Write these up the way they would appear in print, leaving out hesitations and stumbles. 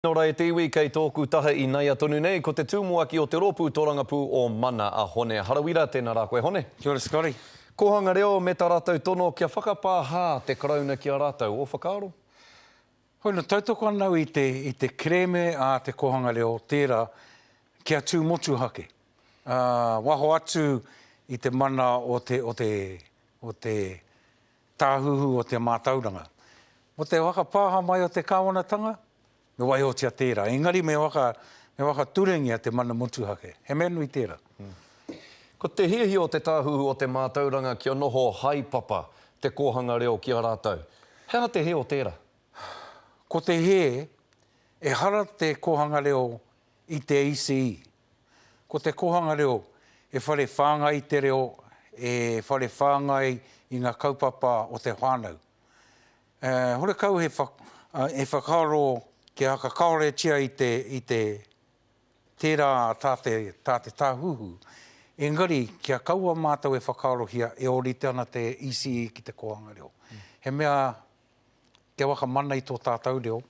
Nora e te iwi kei tōku taha I nei atonu nei, ko te tūmuaki o te rōpū tōrangapū o Mana a Hone. Harawira, tēnā rā koe Hone. Kia ora, Scotty. Kohanga reo me tā rātou tono, kia whakapāhā te karauna ki a rātou o whakaaro? Hoi no tautoko anau I te kreme a te kohanga reo tērā kia tū motu hake. Waho atu I te mana o te tāhuhu o te mātauranga. Mo te whakapāha mai o te kāwanatanga, me wai o tia tērā. Engari me waka turengia te mana motu hake. He mea nui tērā. Ko te hihi o te tāhuhu o te mātauranga kia noho haipapa te kohanga reo ki a rātou. Hea te he o tērā? Ko te he, e hara te kohanga reo I te ICE. Ko te kohanga reo, e whare whāngai te reo, e whare whāngai I ngā kaupapa o te whānau. Hore kau e whakaaro ki haka kaore tia I te tērā tāte tāhuhu. Engari, kia kaua mātou e whakaarohia e orite ana te ICE ki te kohanga reo. He mea, kia waka mana I tō tātou reo,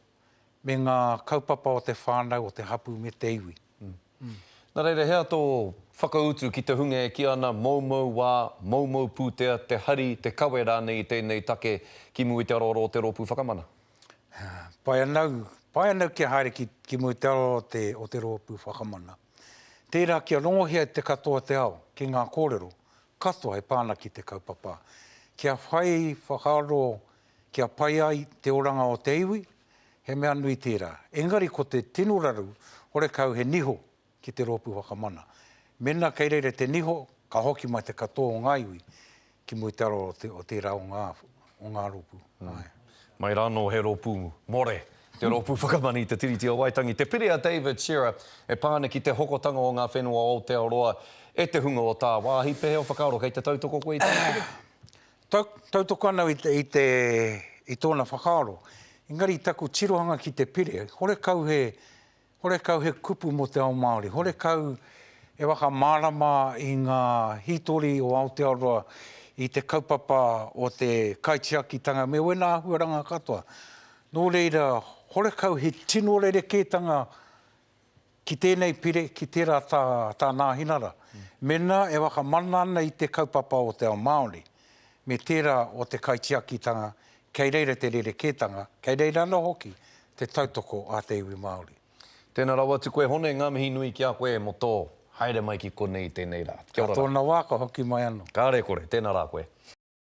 me ngā kaupapa o te whānau o te hapu me te iwi. Nā reira, hea tō whakautu ki te hunga e ki ana maumau wā, maumau pūtea, te hari, te kawe rānei I tēnei take ki mui te aroro o te rōpū whakamana? Pai anau kia haere ki mui te aroro o te rōpū whakamana. Tērā kia rongohia te katoa te ao, ki ngā kōrero, katoa e pāna ki te kaupapa. Kia whai whakaaro, kia pai ai te oranga o te iwi, he mea nui tērā. Engari ko te tino raru, hore kau he niho ki te rōpū whakamana. Mena kei reire te niho, ka hoki mai te katoa o ngā iwi, ki mui te aroro o tērā o ngā rōpū. Mai rāno he rōpū more, te rōpū whakamani, te tiriti o Waitangi. Te pirea David Shearer e pāne ki te hokotanga o ngā whenua o Aotearoa, e te hunga o tā wāhi pehe o whakaaro kei te tautoko koe I tāna? Tautoko anau I tōna whakaaro. Engari taku tirohanga ki te pire, hore kau he kupu mo te ao Māori, hore kau e waka mārama I ngā hitori o Aotearoa I te kaupapa o te kaitiakitanga me wena ahuaranga katoa. Nō reira, hore kau he tino rerekētanga ki tēnei pire, ki tērā tā nā hinara. Mena e waka mana ana I te kaupapa o te ao Māori, me tērā o te kaitiakitanga, kei reira te rerekētanga, kei reira ana hoki, te tautoko a te iwi Māori. Tēnā rawa tu koe Hone, ngā mihi nui ki a koe mo tō haere mai ki konei tēnei rā. Kia tōna wāka hoki mai anō. Kāre kore, tēnā rā koe.